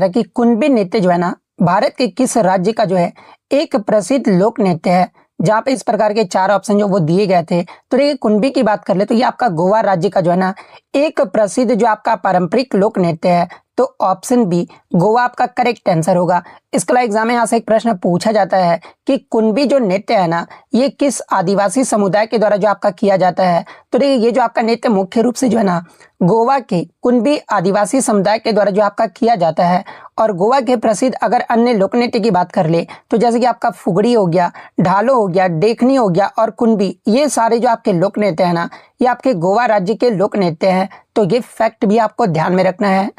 कि कुणबी नृत्य जो है ना भारत के किस राज्य का जो है एक प्रसिद्ध लोक नृत्य है। जहाँ पे इस प्रकार के चार ऑप्शन जो वो दिए गए थे। तो देखिए कुणबी की बात कर ले तो ये आपका गोवा राज्य का जो है ना एक प्रसिद्ध जो आपका पारंपरिक लोक नृत्य है। तो ऑप्शन बी गोवा आपका करेक्ट आंसर होगा। इसके अलावा एग्जाम में यहाँ से एक प्रश्न पूछा जाता है कि कुणबी जो नृत्य है ना ये किस आदिवासी समुदाय के द्वारा जो आपका किया जाता है। तो देखिए ये जो आपका नृत्य मुख्य रूप से जो है ना गोवा के कुणबी आदिवासी समुदाय के द्वारा जो आपका किया जाता है। और गोवा के प्रसिद्ध अगर अन्य लोक नृत्य की बात कर ले तो जैसे कि आपका फुगड़ी हो गया, ढालो हो गया, देखनी हो गया और कुणबी, ये सारे जो आपके लोक नृत्य है ना ये आपके गोवा राज्य के लोक नृत्य हैं। तो ये फैक्ट भी आपको ध्यान में रखना है।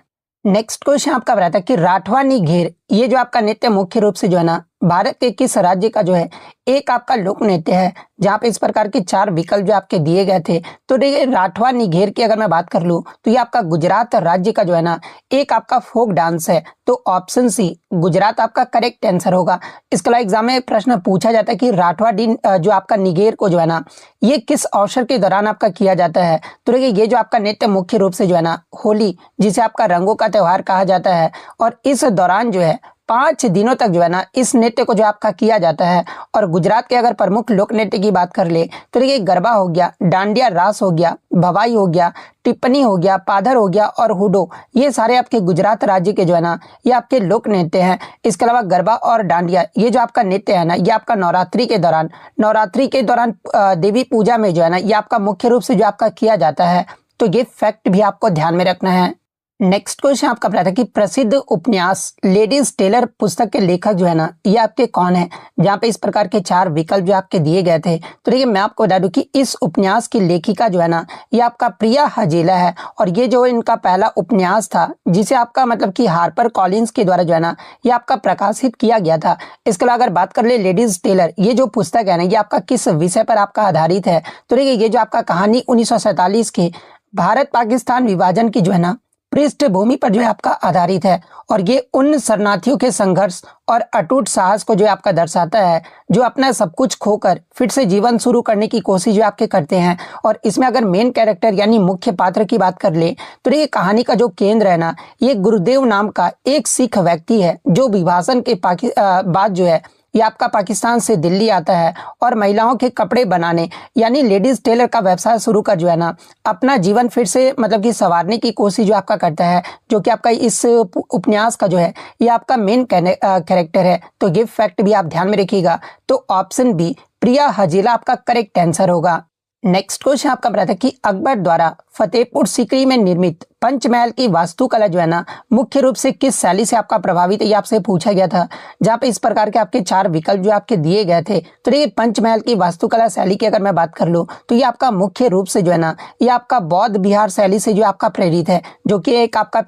नेक्स्ट क्वेश्चन आपका बताता है कि राठवानी घेर ये जो आपका नृत्य मुख्य रूप से जो है ना भारत के किस राज्य का जो है एक आपका लोक नृत्य है। जहाँ पे इस प्रकार के चार विकल्प जो आपके दिए गए थे। तो देखिए राठवा निघेर की अगर मैं बात कर लूँ तो ये आपका गुजरात राज्य का जो है ना एक आपका फोक डांस है। तो ऑप्शन सी गुजरात आपका करेक्ट आंसर होगा। इसके अलावा एग्जाम में प्रश्न पूछा जाता है कि राठवा जो आपका निघेर को जो है ना ये किस अवसर के दौरान आपका किया जाता है। तो देखिए ये जो आपका नृत्य मुख्य रूप से जो है ना होली, जिसे आपका रंगों का त्योहार कहा जाता है, और इस दौरान जो है 5 दिनों तक जो है ना इस नृत्य को जो आपका किया जाता है। और गुजरात के अगर प्रमुख लोक नृत्य की बात कर ले तो देखिए गरबा हो गया, डांडिया रास हो गया, भवाई हो गया, टिप्पणी हो गया, पाधर हो गया और हुडो, ये सारे आपके गुजरात राज्य के जो है ना ये आपके लोक नृत्य हैं। इसके अलावा गरबा और डांडिया ये जो आपका नृत्य है ना ये आपका नवरात्रि के दौरान देवी पूजा में जो है ना ये आपका मुख्य रूप से जो आपका किया जाता है। तो ये फैक्ट भी आपको ध्यान में रखना है। नेक्स्ट क्वेश्चन आपका बताता है कि प्रसिद्ध उपन्यास लेडीज टेलर पुस्तक के लेखक जो है ना ये आपके कौन है। जहाँ पे इस प्रकार के चार विकल्प जो आपके दिए गए थे। तो देखिए मैं आपको बता दूं कि इस उपन्यास की लेखिका जो है ना ये आपका प्रिया हजेला है। और ये जो इनका पहला उपन्यास था जिसे आपका मतलब कि हार्पर कॉलिंस के द्वारा जो है ना ये आपका प्रकाशित किया गया था। इसके अलावा अगर बात कर ले लेडीज टेलर ये जो पुस्तक है ना ये आपका किस विषय पर आपका आधारित है। तो देखिए ये जो आपका कहानी 1947 के भारत पाकिस्तान विभाजन की जो है ना पृष्ठभूमि पर जो है आपका आधारित है। और ये उन शरणार्थियों के संघर्ष और अटूट साहस को जो आपका दर्शाता है जो अपना सब कुछ खोकर फिर से जीवन शुरू करने की कोशिश जो आपके करते हैं। और इसमें अगर मेन कैरेक्टर यानी मुख्य पात्र की बात कर ले तो ये कहानी का जो केंद्र है ना ये गुरुदेव नाम का एक सिख व्यक्ति है जो विभाजन के बाद जो है ये आपका पाकिस्तान से दिल्ली आता है और महिलाओं के कपड़े बनाने यानी लेडीज टेलर का व्यवसाय शुरू कर जो है ना अपना जीवन फिर से मतलब कि संवारने की कोशिश जो आपका करता है। जो कि आपका इस उपन्यास का जो है ये आपका मेन कैरेक्टर है। तो ये फैक्ट भी आप ध्यान में रखिएगा। तो ऑप्शन बी प्रिया हजेला आपका करेक्ट आंसर होगा। नेक्स्ट क्वेश्चन आपका बताता है कि अकबर द्वारा फतेहपुर सीकरी में निर्मित पंचमहल की वास्तुकला जो है ना मुख्य रूप से किस शैली से आपका प्रभावित है ये आपसे पूछा गया था। जहाँ पे इस प्रकार के आपके चार विकल्प जो आपके दिए गए थे। तो देखिए पंचमहल की वास्तुकला शैली की अगर मैं बात कर लूँ तो ये आपका मुख्य रूप से जो है ना ये आपका बौद्ध विहार शैली से जो आपका प्रेरित है। जो कि एक आपका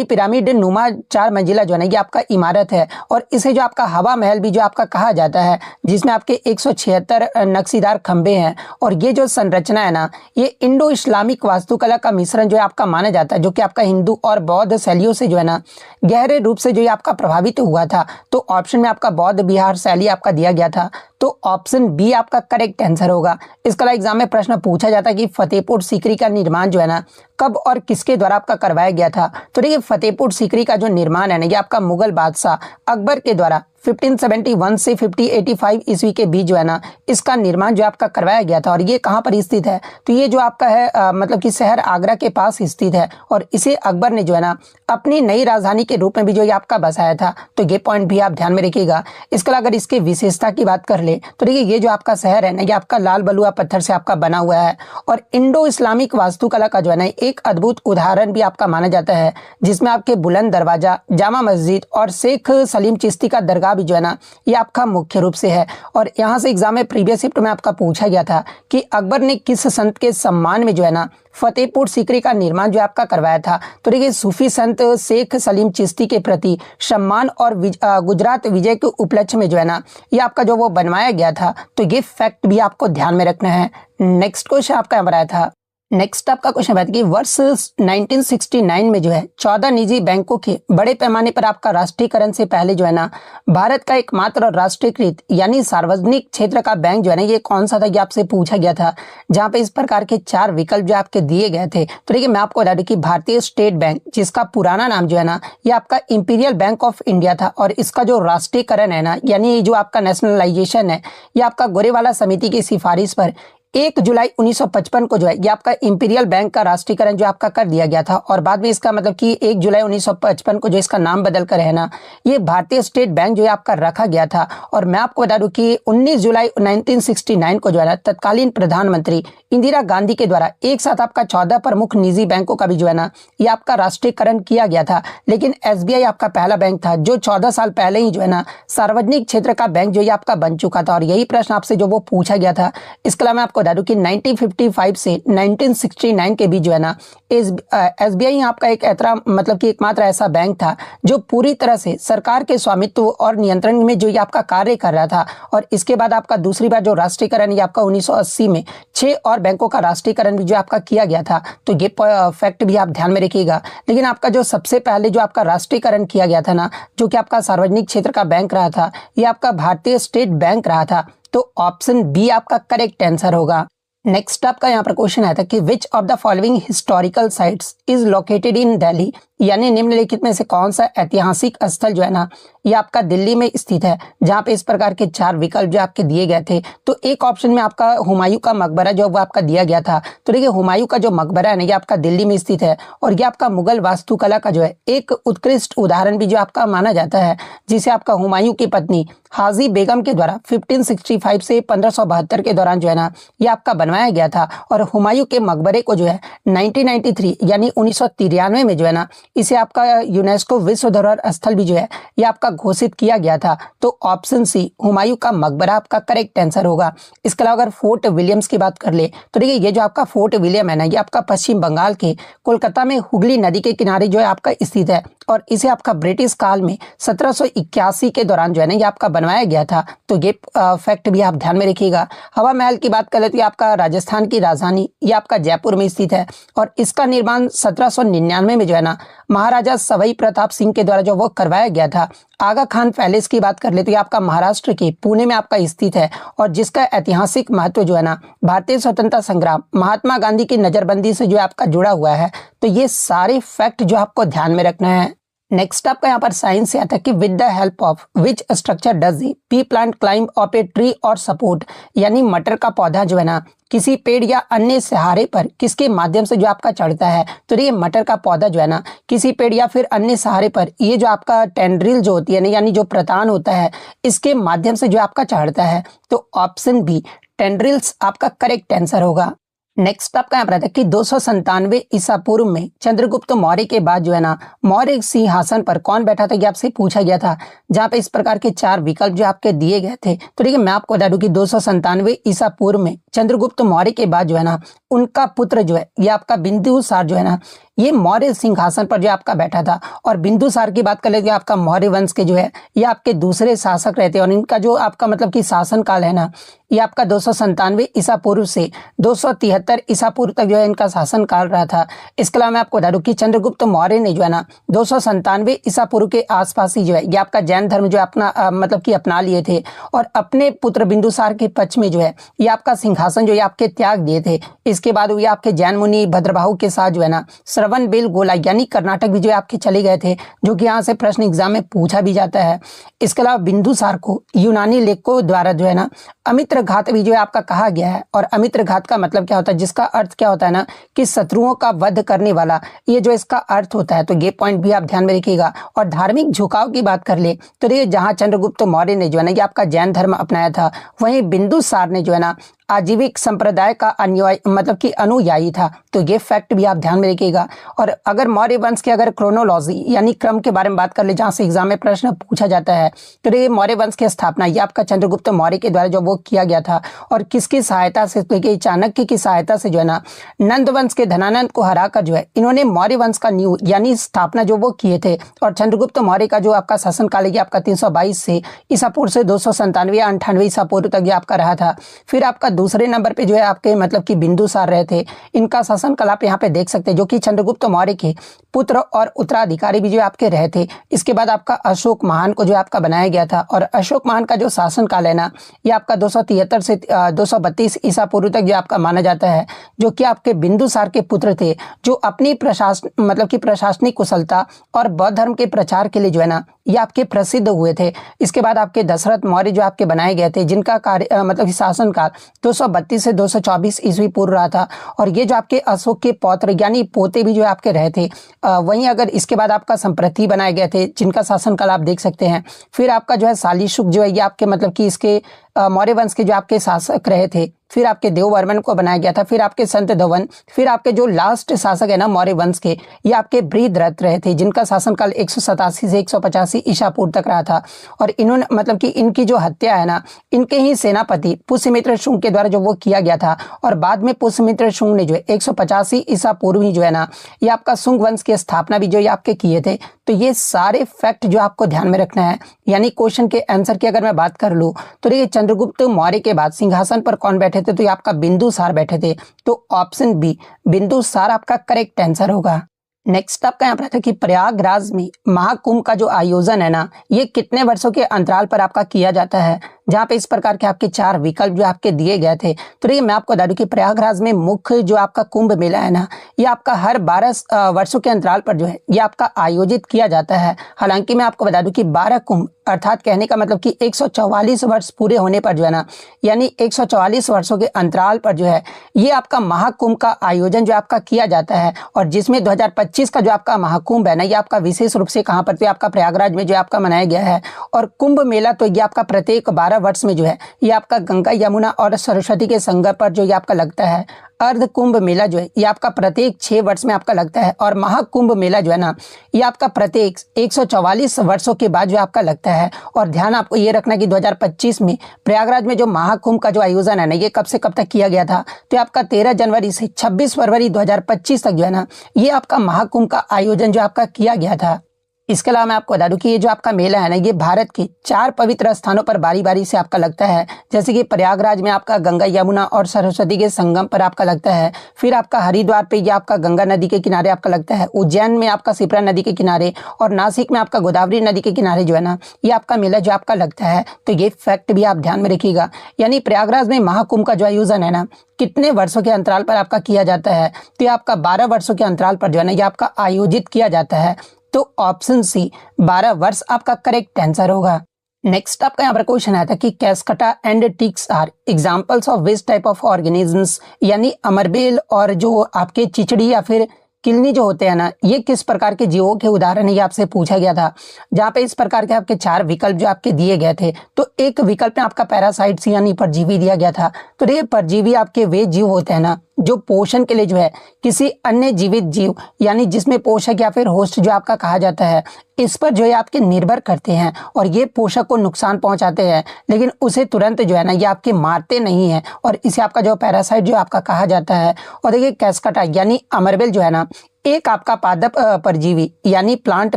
पिरामिड नुमा 4 मंजिला जो है ना ये आपका इमारत है। और इसे जो आपका हवा महल भी जो आपका कहा जाता है जिसमें आपके 176 नक्शीदार खंबे हैं। और ये जो संरचना है ना ये इंडो इस्लामिक वास्तुकला का मिश्रण जो है आपका माना जाता है। जो कि आपका हिंदू और बौद्ध शैलियों से जो है ना गहरे रूप से जो है आपका प्रभावित हुआ था। तो ऑप्शन में आपका बौद्ध विहार शैली आपका दिया गया था। तो ऑप्शन बी आपका करेक्ट आंसर होगा। इसके अलावा एग्जाम में प्रश्न पूछा जाता है कि फतेहपुर सीकरी का निर्माण जो है ना कब और किसके द्वारा आपका करवाया गया था। तो देखिए फतेहपुर सीकरी का जो निर्माण है ना ये आपका मुगल बादशाह अकबर के द्वारा 1571 से 1585 ईस्वी के बीच जो है ना इसका निर्माण जो आपका करवाया गया था। और ये कहाँ पर स्थित है तो ये जो आपका है मतलब कि शहर आगरा के पास स्थित है। और इसे अकबर ने जो है ना अपनी नई राजधानी के रूप में भी जो ये आपका बसाया था। तो ये पॉइंट भी आप ध्यान में रखिएगा। इसके अलावा अगर इसकी विशेषता की बात कर ले तो देखिए ये जो आपका शहर है ना ये आपका लाल बलुआ पत्थर से आपका बना हुआ है। और इंडो इस्लामिक वास्तुकला का जो है ना एक अद्भुत उदाहरण भी आपका माना जाता है जिसमें आपके बुलंद दरवाजा, जामा मस्जिद और शेख सलीम चिश्ती का दरगाह भी जो है ना ये आपका मुख्य रूप से है। और यहाँ से एग्जाम में प्रीवियस शिफ्ट में आपका पूछा गया था कि अकबर ने किस संत के सम्मान में जो है ना फतेहपुर सीकरी का निर्माण जो आपका करवाया था। तो देखिए सूफी संत शेख सलीम चिश्ती के प्रति सम्मान और गुजरात विजय के उपलक्ष्य में जो है ना ये आपका जो वो बनवाया गया था। तो ये फैक्ट भी आपको ध्यान में रखना है। नेक्स्ट क्वेश्चन आपका यहाँ पर आया था नेक्स्ट आपका क्वेश्चन है कि वर्ष 1969 में जो है 14 निजी बैंकों के बड़े पैमाने पर आपका राष्ट्रीयकरण से पहले जो है ना भारत का एकमात्र राष्ट्रीयकृत यानी सार्वजनिक क्षेत्र का बैंक जो है ना ये कौन सा था, ये आपसे पूछा गया था, जहां पे इस प्रकार के 4 विकल्प जो आपके दिए गए थे। तो देखिए मैं आपको बता दूं कि भारतीय स्टेट बैंक, जिसका पुराना नाम जो है ना ये आपका इंपीरियल बैंक ऑफ इंडिया था, और इसका जो राष्ट्रीयकरण है ना यानी जो आपका नेशनलाइजेशन है ये आपका गोरेवाला समिति की सिफारिश पर 1 जुलाई 1955 को जो है ये आपका इंपीरियल बैंक का राष्ट्रीयकरण जो आपका कर दिया गया था। और बाद में इसका मतलब कि 1 जुलाई 1955 को जो इसका नाम बदल कर है ना ये भारतीय स्टेट बैंक जो है आपका रखा गया था। और मैं आपको बता दूं कि 19 जुलाई 1969 को जो है ना तत्कालीन प्रधानमंत्री इंदिरा गांधी के द्वारा एक साथ आपका 14 प्रमुख निजी बैंकों का भी जो है ना ये आपका राष्ट्रीयकरण किया गया था। लेकिन एसबीआई आपका पहला बैंक था जो 14 साल पहले ही जो है ना सार्वजनिक क्षेत्र का बैंक जो ये आपका बन चुका था। और यही प्रश्न आपसे जो वो पूछा गया था। इसके अलावा मैं आपको बता दूं कि 1955 से 1969 के बीच जो है ना एसबीआई आपका एक मतलब कि एकमात्र ऐसा बैंक था जो पूरी तरह से सरकार के स्वामित्व और नियंत्रण में जो ये आपका कार्य कर रहा था। और इसके बाद आपका दूसरी बार जो राष्ट्रीयकरण ये आपका 1980 में 6 और बैंकों का राष्ट्रीयकरण भी जो आपका किया गया था। तो ये फैक्ट भी आप ध्यान में रखिएगा। लेकिन आपका जो सबसे पहले जो आपका राष्ट्रीयकरण किया गया था ना जो कि आपका सार्वजनिक क्षेत्र का बैंक रहा था ये आपका भारतीय स्टेट बैंक रहा था। तो ऑप्शन बी आपका करेक्ट आंसर होगा। नेक्स्ट आपका यहाँ पर क्वेश्चन आया था कि which of the following historical sites is located in Delhi, यानी निम्नलिखित में से कौन सा ऐतिहासिक स्थल जो है ना ये आपका दिल्ली में स्थित है, जहां पे इस प्रकार के 4 विकल्प जो आपके दिए गए थे। तो एक ऑप्शन में आपका हुमायूं का मकबरा जो वो आपका दिया गया था। तो देखिए हुमायूं का जो मकबरा है ना ये आपका दिल्ली में स्थित है, और ये आपका मुगल वास्तुकला का जो है एक उत्कृष्ट उदाहरण भी जो आपका माना जाता है, जिसे आपका हुमायूं की पत्नी हाजी बेगम के द्वारा 1565 से 1572 के दौरान जो है ना ये आपका बनवाया गया था। और हुमायूं के मकबरे को जो है 1993 यानी 1993 में जो है ना इसे आपका यूनेस्को विश्व धरोहर स्थल भी जो है ये आपका घोषित किया गया था। तो ऑप्शन सी हुमायूं का मकबरा आपका करेक्ट आंसर होगा। इसके अलावा अगर फोर्ट विलियम्स की बात कर ले तो देखिए ये जो आपका फोर्ट विलियम है ना ये आपका पश्चिम बंगाल के कोलकाता में हुगली नदी के किनारे जो है आपका स्थित है, और इसे आपका ब्रिटिश काल में 1781 के दौरान जो है ना ये आपका बनवाया गया था। तो ये फैक्ट भी आप ध्यान में रखिएगा। हवा महल की बात कर ले तो ये आपका राजस्थान की राजधानी ये आपका जयपुर में स्थित है, और इसका निर्माण 1799 में जो है ना महाराजा सवाई प्रताप सिंह के द्वारा जो वो करवाया गया था। आगा खान पैलेस की बात कर ले तो ये आपका महाराष्ट्र के पुणे में आपका स्थित है, और जिसका ऐतिहासिक महत्व जो है ना भारतीय स्वतंत्रता संग्राम महात्मा गांधी की नजरबंदी से जो आपका जुड़ा हुआ है। तो ये सारे फैक्ट जो आपको ध्यान में रखना है। नेक्स्ट आपका यहाँ पर साइंस से आता है कि with the help of which structure does the P plant climb up a tree और सपोर्ट, यानी मटर का पौधा जो है ना किसी पेड़ या अन्य सहारे पर किसके माध्यम से जो आपका चढ़ता है। तो ये मटर का पौधा जो है ना किसी पेड़ या फिर अन्य सहारे पर ये जो आपका टेंड्रिल जो होती है ना यानी जो प्रतान होता है इसके माध्यम से जो आपका चढ़ता है। तो ऑप्शन बी टेंड्रिल्स आपका करेक्ट आंसर होगा। नेक्स्ट आपका यहाँ पर आता है कि 297 ईसा पूर्व में चंद्रगुप्त मौर्य के बाद जो है ना मौर्य सिंहासन पर कौन बैठा था, ये आपसे पूछा गया था, जहाँ पे इस प्रकार के 4 विकल्प जो आपके दिए गए थे। तो देखिए मैं आपको बता दूं कि 297 ईसा पूर्व में चंद्रगुप्त मौर्य के बाद जो है ना उनका पुत्र जो है ये आपका बिंदुसार जो है ना ये मौर्य सिंहासन पर जो आपका बैठा था। और बिंदुसार की बात कर ले तो आपका मौर्य वंश के जो है ये आपके दूसरे शासक रहते हैं, और इनका जो आपका मतलब कि शासन काल है ना ये आपका 297 ईसा पूर्व से 273 ईसा पूर्व तक जो है इनका शासन काल रहा था। इसके अलावा मैं आपको बता दूं कि चंद्रगुप्त मौर्य ने जो है ना 297 ईसा पूर्व के आसपास ही जो है ये आपका जैन धर्म जो अपना मतलब कि अपना लिए थे, और अपने पुत्र बिंदुसार के पक्ष में जो है ये आपका सिंहासन जो ये आपके त्याग दिए थे। इसके बाद ये आपके जैन मुनि भद्रबाहु के साथ जो है ना श्रवण बेलगोला यानी कर्नाटक भी जो है आपके चले गए थे, जो कि यहाँ से प्रश्न एग्जाम में पूछा भी जाता है। इसके अलावा बिंदुसार को यूनानी लेखकों द्वारा जो है ना अमित्र घात भी जो है आपका कहा गया है। और अमित्र घात का मतलब क्या होता है, जिसका अर्थ क्या होता है ना कि शत्रुओं का वध करने वाला, ये जो इसका अर्थ होता है। तो ये पॉइंट भी आप ध्यान में रखिएगा। और धार्मिक झुकाव की बात कर ले तो ये जहाँ चंद्रगुप्त मौर्य ने जो है ना ये आपका जैन धर्म अपनाया था, वहीं बिंदुसार ने जो है ना आजीविक संप्रदाय का अनुयायी मतलब कि अनुयायी था। तो ये फैक्ट भी आप ध्यान में रखिएगा। और अगर मौर्य वंश की अगर क्रोनोलॉजी यानी क्रम के बारे में बात कर ले, जहाँ से एग्जाम में प्रश्न पूछा जाता है, तो ये मौर्य वंश की स्थापना ये आपका चंद्रगुप्त मौर्य के द्वारा जो वो किया गया था। और किसकी सहायता से, तो चाणक्य की सहायता से जो है ना नंद वंश के धनानंद को हराकर जो है इन्होंने मौर्य वंश का न्यू यानी स्थापना जो वो किए थे। और चंद्रगुप्त मौर्य का जो आपका शासन काल है आपका 322 से ईसा पूर्व से 297 या 98 ईसा पूर्व तक ये आपका रहा था। फिर आपका दूसरे नंबर पे जो है आपके मतलब कि बिंदुसार रहे थे। इनका शासनकाल आप यहाँ पे देख सकते हैं, जो कि चंद्रगुप्त मौर्य के पुत्र और उत्तराधिकारी भी जो आपके रहे थे। इसके बाद आपका अशोक महान को जो आपका बनाया गया था, और अशोक महान का जो शासनकाल है ना, ये आपका 273 से 232 ईसा पूर्व तक जो आपका माना जाता है, जो कि आपके बिंदुसार के पुत्र थे, जो अपनी प्रशासनिक कुशलता और बौद्ध धर्म के प्रचार के लिए जो है ना, ये आपके प्रसिद्ध हुए थे। इसके बाद आपके दशरथ मौर्य जो आपके बनाए गए थे, जिनका कार्य मतलब शासनकाल 232 से 224 ईस्वी पूर्व रहा था। और ये जो आपके अशोक के पौत्र यानी पोते भी जो आपके रहे थे। वहीं अगर इसके बाद आपका संप्रति बनाए गए थे, जिनका शासनकाल आप देख सकते हैं। फिर आपका जो है शालीशुक जो है, ये आपके मतलब कि इसके मौर्य वंश के जो आपके शासक रहे थे। फिर आपके देववर्मन को बनाया गया था। फिर आपके संत धवन। फिर आपके जो लास्ट शासक है ना मौर्य वंश के, ये आपके बृहद्रथ रहे थे, जिनका शासनकाल 187 से 185 ईसा पूर्व तक रहा था। और इन्होंने मतलब कि इनकी जो हत्या है ना, इनके ही सेनापति पुष्यमित्र शुंग के द्वारा जो वो किया गया था। और बाद में पुष्यमित्र शुंग ने जो है 185 ईसा पूर्व ही जो है ना, ये आपका शुंग वंश की स्थापना भी जो ये आपके किए थे। तो ये सारे फैक्ट जो आपको ध्यान में रखना है। यानी क्वेश्चन के आंसर की अगर मैं बात कर लूँ तो देखिए, चंद्रगुप्त मौर्य के बाद सिंहासन पर कौन बैठे थे, तो ये आपका बिंदुसार बैठे थे। तो ऑप्शन बी बिंदुसार आपका करेक्ट आंसर होगा। नेक्स्ट आपका यहाँ पर था कि प्रयागराज में महाकुंभ का जो आयोजन है ना, ये कितने वर्षों के अंतराल पर आपका किया जाता है, जहाँ पे इस प्रकार के आपके 4 विकल्प जो आपके दिए गए थे। तो देखिए, मैं आपको बता दूं कि प्रयागराज में मुख्य जो आपका कुंभ मेला है ना, ये आपका हर 12 वर्षों के अंतराल पर जो है ये आपका आयोजित किया जाता है। हालांकि मैं आपको बता दूं कि 12 कुंभ अर्थात कहने का मतलब कि 144 वर्ष पूरे होने पर जो है ना, यानी 144 वर्षों के अंतराल पर जो है ये आपका महाकुंभ का आयोजन जो आपका किया जाता है। और जिसमें 2025 का जो आपका महाकुंभ है ना, ये आपका विशेष रूप से कहाँ पर, तो आपका प्रयागराज में जो आपका मनाया गया है। और कुंभ मेला तो ये आपका प्रत्येक 12 वर्ष में जो है ये आपका गंगा यमुना और सरस्वती के संगम पर जो ये आपका लगता है। अर्ध कुंभ मेला जो है ये आपका प्रत्येक 6 वर्ष में आपका लगता है। और महाकुंभ मेला जो है ना, ये आपका प्रत्येक 144 वर्षों के बाद जो आपका लगता है। और ध्यान आपको ये रखना कि 2025 में प्रयागराज में जो महाकुंभ का जो आयोजन है ना, ये कब से कब तक किया गया था, तो आपका 13 जनवरी से 26 फरवरी 2025 तक जो है ना, ये आपका महाकुंभ का आयोजन जो आपका किया गया था। इसके अलावा मैं आपको बता दूं कि ये जो आपका मेला है ना, ये भारत के 4 पवित्र स्थानों पर बारी बारी से आपका लगता है। जैसे कि प्रयागराज में आपका गंगा यमुना और सरस्वती के संगम पर आपका लगता है। फिर आपका हरिद्वार पे ये आपका गंगा नदी के किनारे आपका लगता है। उज्जैन में आपका शिप्रा नदी के किनारे, और नासिक में आपका गोदावरी नदी के किनारे जो है ना, ये आपका मेला जो आपका लगता है। तो ये फैक्ट भी आप ध्यान में रखिएगा। यानी प्रयागराज में महाकुंभ का जो आयोजन है ना, कितने वर्षों के अंतराल पर आपका किया जाता है, तो ये आपका 12 वर्षों के अंतराल पर जो है ना, ये आपका आयोजित किया जाता है। तो ऑप्शन सी 12 वर्ष आपका करेक्ट आंसर होगा। नेक्स्ट आपका यहाँ पर क्वेश्चन आया था कि cuscuta and ticks are examples of which type of organisms, यानी अमरबेल और जो आपके चिचड़ी या फिर किलनी जो होते हैं ना, ये किस प्रकार के जीवों के उदाहरण है, ये आपसे पूछा गया था। जहाँ पे इस प्रकार के आपके 4 विकल्प जो आपके दिए गए थे। तो एक विकल्प में आपका पैरासाइट्स यानी परजीवी दिया गया था। तो देखिए, परजीवी आपके वे जीव होते हैं ना, जो पोषण के लिए जो है किसी अन्य जीवित जीव यानी जिसमें पोषक या फिर होस्ट जो आपका कहा जाता है, इस पर जो है आपके निर्भर करते हैं। और ये पोषक को नुकसान पहुंचाते हैं, लेकिन उसे तुरंत जो है ना ये आपके मारते नहीं है। और इसे आपका जो पैरासाइट जो आपका कहा जाता है। और देखिए, कैस्कटा यानी अमरबेल जो है ना, एक आपका पादप परजीवी यानी प्लांट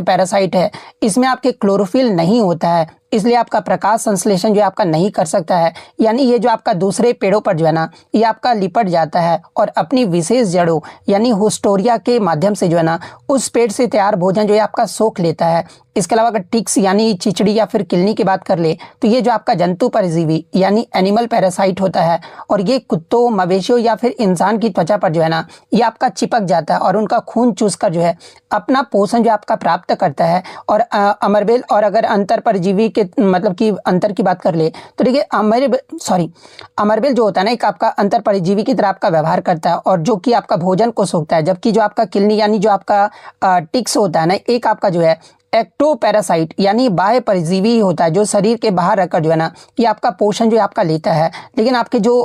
पैरासाइट है। इसमें आपके क्लोरोफिल नहीं होता है, इसलिए आपका प्रकाश संश्लेषण जो आपका नहीं कर सकता है। यानी ये जो आपका दूसरे पेड़ों पर जो है ना, ये आपका लिपट जाता है और अपनी विशेष जड़ों यानी होस्टोरिया के माध्यम से जो है ना, उस पेड़ से तैयार भोजन जो है आपका सोख लेता है। इसके अलावा अगर टिक्स यानी चिचड़ी या फिर किलनी की बात कर ले, तो ये जो आपका जंतु परजीवी यानी एनिमल पैरासाइट होता है। और ये कुत्तों, मवेशियों या फिर इंसान की त्वचा पर जो है ना, ये आपका चिपक जाता है और उनका खून चूसकर जो है अपना पोषण जो आपका प्राप्त करता है। और अमरबेल और अगर अंतर परजीवी के मतलब कि अंतर की बात कर ले, तो देखिए अमरबेल जो होता है ना, एक आपका अंतर परजीवी की तरह आपका व्यवहार करता है और जो कि आपका भोजन को सोखता है। जबकि जो आपका किलनी यानी जो आपका टिक्स होता है ना, एक आपका जो है एक्टो पैरासाइट यानी बाह्य परजीवी होता है, जो शरीर के बाहर रखकर जो है ना, ये आपका पोषण जो आपका लेता है। लेकिन आपके जो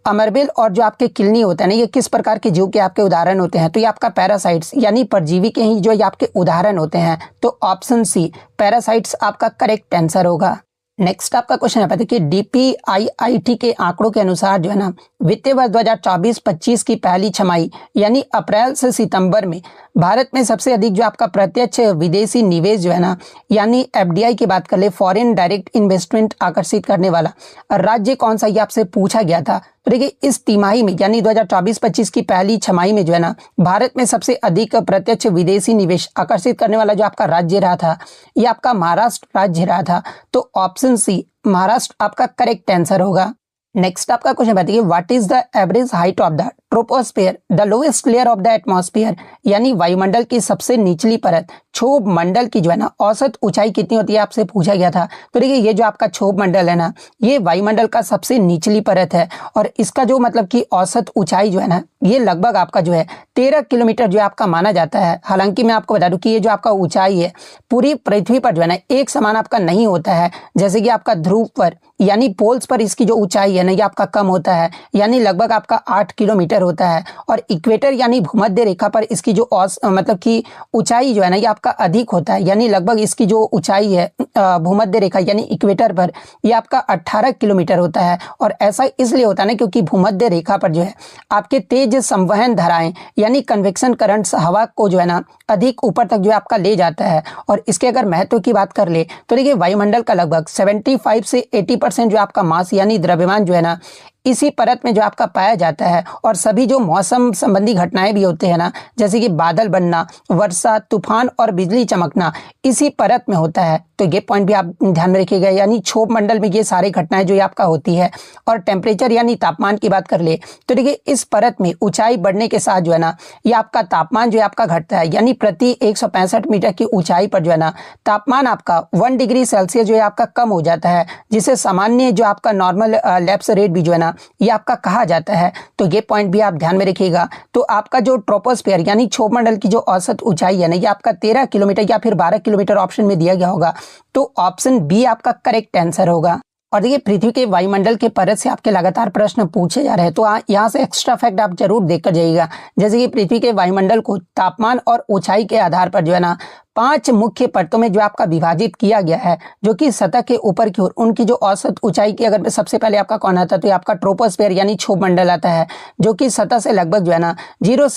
अमरबेल और जो आपके किलनी होता है ना, ये किस प्रकार के जीव के आपके उदाहरण होते हैं, तो ये आपका पैरासाइट्स यानी परजीवी के ही जो ये आपके उदाहरण होते हैं। तो ऑप्शन सी पैरासाइट्स आपका करेक्ट आंसर होगा। नेक्स्ट आपका क्वेश्चन है कि डीपीआईआईटी के आंकड़ों के अनुसार जो है ना वित्तीय वर्ष 2024-25 की पहली छमाही यानी अप्रैल से सितंबर में भारत में सबसे अधिक जो आपका प्रत्यक्ष विदेशी निवेश जो है ना यानी एफडीआई की बात कर ले, फॉरेन डायरेक्ट इन्वेस्टमेंट आकर्षित करने वाला राज्य कौन सा, ये आपसे पूछा गया था। तो देखिए इस तिमाही में यानी 2024-25 की पहली छमाही में जो है ना भारत में सबसे अधिक प्रत्यक्ष विदेशी निवेश आकर्षित करने वाला जो आपका राज्य रहा था ये आपका महाराष्ट्र राज्य रहा था। तो ऑप्शन सी महाराष्ट्र आपका करेक्ट आंसर होगा। नेक्स्ट आपका क्वेश्चन बताइए what is the average height of the troposphere the lowest layer of the atmosphere, यानी वायुमंडल की सबसे निचली परत क्षोभ मंडल की जो है ना औसत ऊंचाई कितनी होती है आपसे पूछा गया था। तो देखिए ये जो आपका क्षोभ मंडल है ना ये वायुमंडल का सबसे निचली परत है और इसका जो मतलब कि औसत ऊंचाई जो है ना ये लगभग आपका जो है 13 किलोमीटर जो आपका माना जाता है। हालांकि मैं आपको बता दूं कि ये जो आपका ऊंचाई है पूरी पृथ्वी पर जो है ना एक समान आपका नहीं होता है। जैसे कि आपका ध्रुव पर यानी पोल्स पर इसकी जो ऊंचाई है ना ये आपका कम होता है यानी लगभग आपका 8 किलोमीटर होता है और इक्वेटर यानी भूमध्य रेखा पर इसकी जो मतलब कि ऊंचाई जो है ना ये आपका अधिक होता है यानी लगभग इसकी जो ऊंचाई है भूमध्य रेखा यानी इक्वेटर पर ये आपका 18 किलोमीटर होता है। और ऐसा इसलिए होता है ना क्योंकि भूमध्य रेखा पर जो है आपके तेज संवहन धाराएं यानी कन्वेक्शन करंट्स हवा को जो है ना अधिक ऊपर तक जो है आपका ले जाता है। और इसके अगर महत्व की बात कर ले तो देखिए वायुमंडल का लगभग 75 से 80% जो आपका मास यानी द्रव्यमान जो है ना इसी परत में जो आपका पाया जाता है। और सभी जो मौसम संबंधी घटनाएं भी होते हैं ना जैसे कि बादल बनना, वर्षा, तूफान और बिजली चमकना इसी परत में होता है। तो ये पॉइंट भी आप ध्यान में रखिएगा यानी क्षोभ मंडल में ये सारी घटनाएं जो आपका होती है। और टेम्परेचर यानी तापमान की बात कर ले तो देखिए इस परत में ऊंचाई बढ़ने के साथ जो है ना ये आपका तापमान जो है आपका घटता है यानी प्रति 165 मीटर की ऊंचाई पर जो है ना तापमान आपका 1 डिग्री सेल्सियस जो है आपका कम हो जाता है जिसे सामान्य जो आपका नॉर्मल लैप्स रेट भी जो है ना ये आपका कहा जाता है। तो ये पॉइंट भी आप ध्यान में रखिएगा। तो आपका जो ट्रोपोस्फेयर यानी क्षोभ मंडल की जो औसत ऊंचाई है ना ये आपका 13 किलोमीटर या फिर 12 किलोमीटर ऑप्शन में दिया गया होगा। तो ऑप्शन बी आपका करेक्ट आंसर होगा। और देखिए पृथ्वी के वायुमंडल के परत से आपके लगातार प्रश्न पूछे जा रहे हैं तो यहाँ से एक्स्ट्रा फैक्ट आप जरूर देखकर जाइएगा। जैसे कि पृथ्वी के वायुमंडल को तापमान और ऊंचाई के आधार पर जो है ना 5 मुख्य परतों में जो आपका विभाजित किया गया है जो कि सतह के ऊपर की ओर उनकी जो औसत ऊंचाई की अगर सबसे पहले आपका कौन आता है तो आपका ट्रोपोस्फेयर यानी क्षोभ मंडल आता है जो कि सतह से लगभग जो है ना 12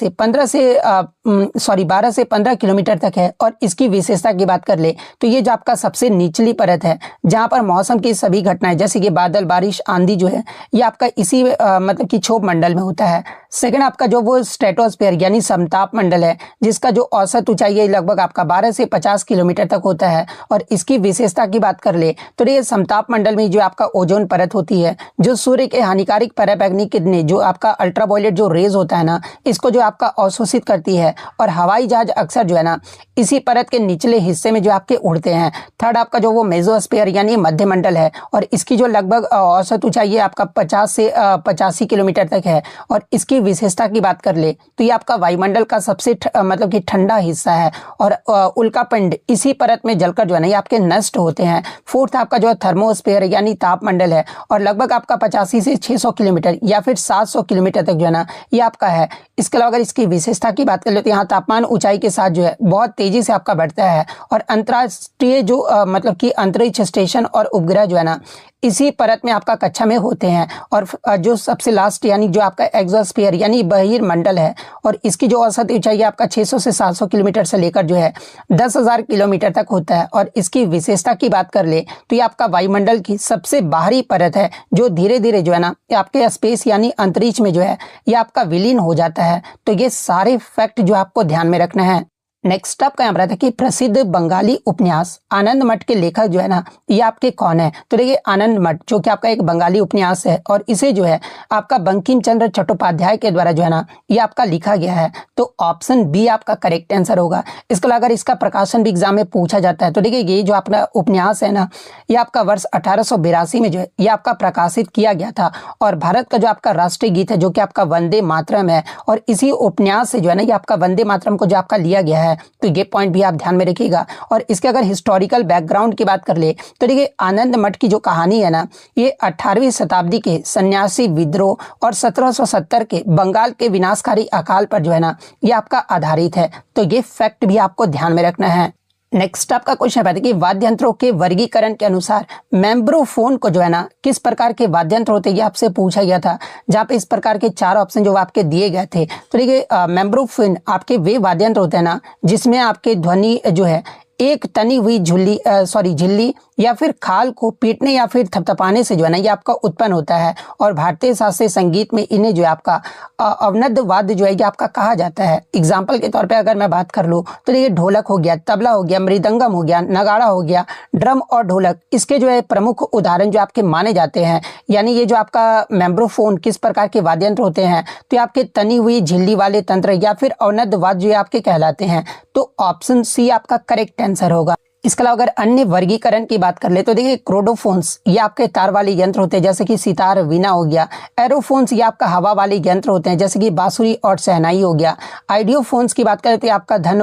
से 15 किलोमीटर तक है। और इसकी विशेषता की बात कर ले तो ये जो आपका सबसे निचली परत है जहां पर मौसम की सभी घटनाएं जैसे कि बादल, बारिश, आंधी जो है ये आपका इसी मतलब कि क्षोभ मंडल में होता है। सेकंड आपका जो वो स्ट्रेटोस्फेयर यानी समताप मंडल है जिसका जो औसत ऊंचाई है लगभग आपका 12 से 50 किलोमीटर तक होता है। और इसकी विशेषता की बात कर ले तो ये समताप मंडल में जो आपका ओजोन परत होती है जो सूर्य के हानिकारक पराबैंगनी किरणें जो आपका अल्ट्रावायलेट जो रेज होता है ना इसको जो आपका अवशोषित करती है। और हवाई जहाज अक्सर जो है ना इसी परत के निचले हिस्से में जो आपके उड़ते हैं। थर्ड आपका जो वो मेसोस्फीयर यानी मध्य मंडल है और इसकी जो लगभग औसत ऊंचाई है आपका 50 से 85 किलोमीटर तक है। और इसकी विशेषता की बात कर ले तो ये आपका वायुमंडल का सबसे मतलब कि ठंडा हिस्सा है और उल्कापिंड इसी परत में जलकर जो है ना ये आपके नष्ट होते हैं। फोर्थ आपका जो है थर्मोस्फीयर यानी तापमंडल है और लगभग आपका 85 से 600 किलोमीटर या फिर 700 किलोमीटर तक जो है ना ये आपका है। इसके अलावा अगर इसकी विशेषता की बात कर ले तो यहाँ तापमान ऊंचाई के साथ जो है बहुत तेजी से आपका बढ़ता है। और अंतर्राष्ट्रीय जो मतलब कि अंतरिक्ष स्टेशन और उपग्रह जो है ना इसी परत में आपका कक्षा में होते हैं। और जो सबसे लास्ट यानी जो आपका एक्सोस्फीयर यानी बहिर्मंडल है और इसकी जो औसत ऊंचाई आपका 600 से 700 किलोमीटर से लेकर जो है 10,000 किलोमीटर तक होता है। और इसकी विशेषता की बात कर ले तो ये आपका वायुमंडल की सबसे बाहरी परत है जो धीरे धीरे जो है ना आपके स्पेस यानी अंतरिक्ष में जो है ये आपका विलीन हो जाता है। तो ये सारे फैक्ट जो आपको ध्यान में रखना है। नेक्स्ट आपका यहाँ पर था कि प्रसिद्ध बंगाली उपन्यास आनंद मठ के लेखक जो है ना ये आपके कौन है। तो देखिए आनंद मठ जो कि आपका एक बंगाली उपन्यास है और इसे जो है आपका बंकिम चंद्र चट्टोपाध्याय के द्वारा जो है ना ये आपका लिखा गया है। तो ऑप्शन बी आपका करेक्ट आंसर होगा। इसके अलावा अगर इसका प्रकाशन भी एग्जाम में पूछा जाता है तो देखिए ये जो आपका उपन्यास है ना ये आपका वर्ष 1882 में जो है ये आपका प्रकाशित किया गया था। और भारत का जो आपका राष्ट्रीय गीत है जो कि आपका वंदे मातरम है और इसी उपन्यास से जो है ना ये आपका वंदे मातरम को जो आपका लिया गया है। तो ये पॉइंट भी आप ध्यान में रखिएगा। और इसके अगर हिस्टोरिकल बैकग्राउंड की बात कर ले तो देखिए आनंद मठ की जो कहानी है ना ये 18वीं शताब्दी के सन्यासी विद्रोह और 1770 के बंगाल के विनाशकारी अकाल पर जो है ना ये आपका आधारित है। तो ये फैक्ट भी आपको ध्यान में रखना है। नेक्स्ट आपका क्वेश्चन है कि वाद्य यंत्रों के वर्गीकरण के अनुसार मेम्ब्रोफोन को जो है ना किस प्रकार के वाद्य यंत्र होते हैं, ये आपसे पूछा गया था। जहाँ पे इस प्रकार के चार ऑप्शन जो आपके दिए गए थे। तो देखिए मेम्ब्रोफोन आपके वे वाद्य यंत्र होते हैं ना जिसमें आपके ध्वनि जो है एक तनी हुई झिल्ली या फिर खाल को पीटने या फिर थपथपाने से जो है ना ये आपका उत्पन्न होता है। और भारतीय शास्त्रीय संगीत में इन्हें जो है आपका अवनद वाद्य जो है ये आपका कहा जाता है। एग्जाम्पल के तौर पे अगर मैं बात कर लूँ तो ये ढोलक हो गया, तबला हो गया, मृदंगम हो गया, नगाड़ा हो गया, ड्रम और ढोलक इसके जो है प्रमुख उदाहरण जो आपके माने जाते हैं। यानी ये जो आपका मेम्ब्रोफोन किस प्रकार के वाद्य यंत्र होते हैं, तो आपके तनी हुई झिल्ली वाले तंत्र या फिर अवनद वाद्य जो आपके कहलाते हैं। तो ऑप्शन सी आपका करेक्ट आंसर होगा। इसके अलावा अगर अन्य वर्गीकरण की बात कर ले तो देखिए क्रोडोफोन्स ये आपके तार वाले यंत्र होते हैं जैसे कि सितार, वीणा हो गया। एरोफोन्स ये आपका हवा वाले यंत्र होते हैं जैसे कि बांसुरी और शहनाई हो गया। आइडियोफोन्स की बात करें तो आपका घन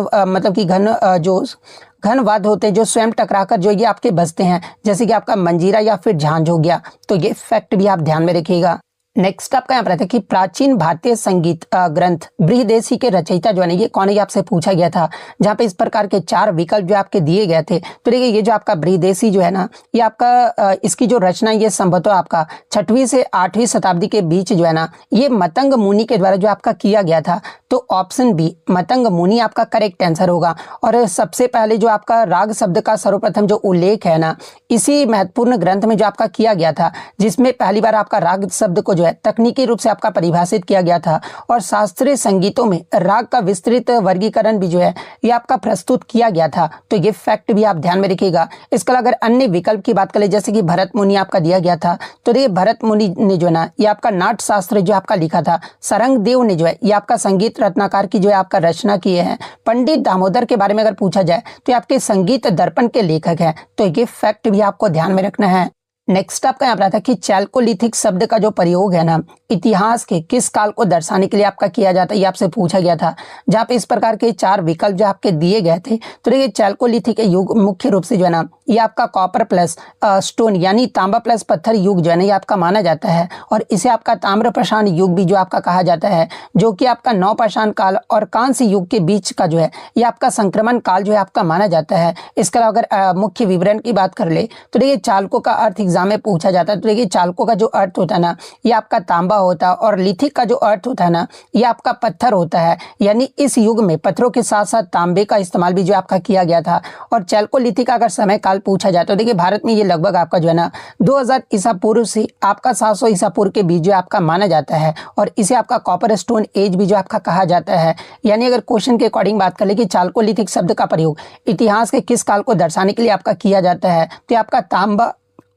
वाद्य होते हैं जो स्वयं टकराकर जो ये आपके बजते हैं जैसे कि आपका मंजीरा या फिर झांझ हो गया। तो ये फैक्ट भी आप ध्यान में रखिएगा। नेक्स्ट आपका यहाँ पर रहता है कि प्राचीन भारतीय संगीत ग्रंथ बृहदेशी के रचयिता जो है ये कौन है, ये आपसे पूछा गया था। जहाँ पे इस प्रकार के चार विकल्प जो आपके दिए गए थे। तो देखिए ये जो आपका बृहदेशी जो है ना ये आपका इसकी जो रचना ये संभवतः आपका 6वीं से 8वीं शताब्दी के बीच जो है ना ये मतंग मुनि के द्वारा जो आपका किया गया था। तो ऑप्शन बी मतंग मुनि आपका करेक्ट आंसर होगा। और सबसे पहले जो आपका राग शब्द का सर्वप्रथम जो उल्लेख है ना इसी महत्वपूर्ण ग्रंथ में जो आपका किया गया था, जिसमें पहली बार आपका राग शब्द को जो है तकनीकी रूप से आपका परिभाषित किया गया था। और शास्त्रीय संगीतों में राग का विस्तृत वर्गीकरण भी जो है ये आपका प्रस्तुत किया गया था। तो ये फैक्ट भी आप ध्यान में रखिएगा। इसके अलावा अगर अन्य विकल्प की बात करें जैसे कि भरत मुनि आपका दिया गया था। तो देखिए भरत मुनि ने जो है ना ये आपका नाट्य शास्त्र जो आपका लिखा था। सरंग देव ने जो है ये आपका संगीत रत्नाकर की जो है आपका रचना किए हैं। पंडित दामोदर के बारे में अगर पूछा जाए तो ये आपके संगीत दर्पण के लेखक हैं। तो ये फैक्ट भी आपको ध्यान में रखना है। नेक्स्ट आपका यहाँ पर आता है कि चैल्कोलिथिक शब्द का जो प्रयोग है ना इतिहास के किस काल को दर्शाने के लिए आपका किया जाता है, ये आपसे पूछा गया था। जहाँ पे इस प्रकार के चार विकल्प जो आपके दिए गए थे। तो देखिए चैल्कोलिथिक युग मुख्य रूप से जो है ना ये आपका कॉपर प्लस स्टोन यानी तांबा प्लस पत्थर युग जो है ना ये आपका माना जाता है। और इसे आपका ताम्रपाषाण युग भी जो आपका कहा जाता है, जो कि आपका नवपाषाण काल और कांस्य युग के बीच का जो है ये आपका संक्रमण काल जो है आपका माना जाता है। इसके अलावा अगर मुख्य विवरण की बात कर ले तो देखिए चालकों का अर्थ एग्जाम में पूछा जाता है। तो देखिए चालकों का जो अर्थ होता है ना ये आपका तांबा होता है और लिथिक का जो अर्थ होता है ना ये आपका पत्थर होता है। यानी इस युग में पत्थरों के साथ साथ तांबे का इस्तेमाल भी जो आपका किया गया था। और चैल्कोलिथिक का अगर समय काल पूछा जाए तो देखिए भारत में ये लगभग आपका जो है ना 2000 ईसा पूर्व से आपका 700 ईसा पूर्व के बीच जो आपका माना जाता है। और इसे आपका कॉपर स्टोन एज भी जो आपका कहा जाता है। यानी अगर क्वेश्चन के अकॉर्डिंग बात कर ले कि चालकोलिथिक शब्द का प्रयोग इतिहास के किस काल को दर्शाने के लिए आपका किया जाता है, तो आपका तांबा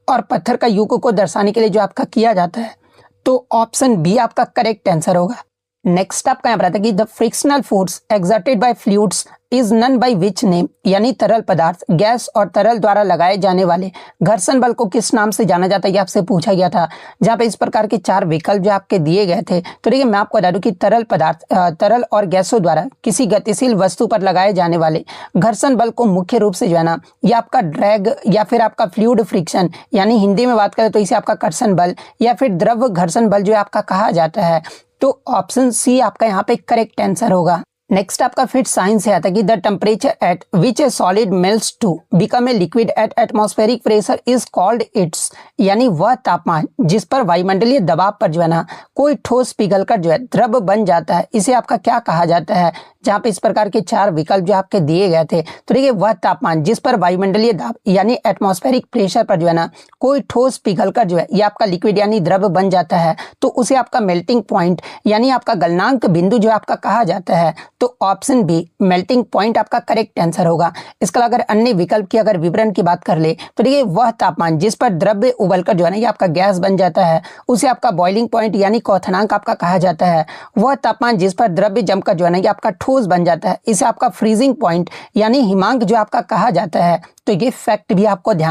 और पत्थर का युग को दर्शाने के लिए जो आपका किया जाता है। तो ऑप्शन बी आपका करेक्ट आंसर होगा। नेक्स्ट आपका यहाँ पर आता है कि the frictional force exerted by fluids is known by which name, यानी तरल पदार्थ, गैस और तरल द्वारा लगाए जाने वाले घर्षण बल को किस नाम से जाना जाता है, ये आपसे पूछा गया था। जहाँ पे इस प्रकार के चार विकल्प जो आपके दिए गए थे। तो देखिए मैं आपको बता दूं कि तरल पदार्थ तरल और गैसों द्वारा किसी गतिशील वस्तु पर लगाए जाने वाले घर्षण बल को मुख्य रूप से जो है ना ये आपका ड्रैग या फिर आपका फ्लूइड फ्रिक्शन यानी हिंदी में बात करें तो इसे आपका कर्षण बल या फिर द्रव घर्षण बल जो है आपका कहा जाता है। तो ऑप्शन सी आपका यहाँ पे करेक्ट आंसर होगा। नेक्स्ट आपका फिट साइंस से आता है कि the temperature at which a solid melts to become a liquid at atmospheric pressure is called its, यानी वह तापमान जिस पर वायुमंडलीय दबाव पर जो है ना कोई ठोस पिघलकर जो है द्रव बन जाता है, इसे आपका क्या कहा जाता है। जहाँ पे इस प्रकार के चार विकल्प जो आपके दिए गए थे। तो देखिए वह तापमान जिस पर वायुमंडलीय दाब यानी एटमॉस्फेरिक प्रेशर पर जो है ना कोई ठोस पिघलकर जो है ये आपका लिक्विड यानी द्रव बन जाता है, तो उसे आपका मेल्टिंग पॉइंट यानी आपका गलनांक बिंदु जो आपका कहा जाता है। तो ऑप्शन बी मेल्टिंग पॉइंट आपका करेक्ट आंसर होगा। इसके अलावा अगर अन्य विकल्प की अगर विवरण की बात कर ले तो देखिए वह तापमान जिस पर द्रव्य उबलकर जो है ना ये आपका गैस बन जाता है, उसे आपका बॉइलिंग पॉइंट यानी क्वथनांक आपका कहा जाता है। वह तापमान जिस पर द्रव्य जमकर जो है ना ये आपका ठोस बन जाता है, इसे आपका फ्रीजिंग पॉइंट यानी हिमांक जो आपका कहा जाता है। तो ये फैक्ट भी आपको ध्यान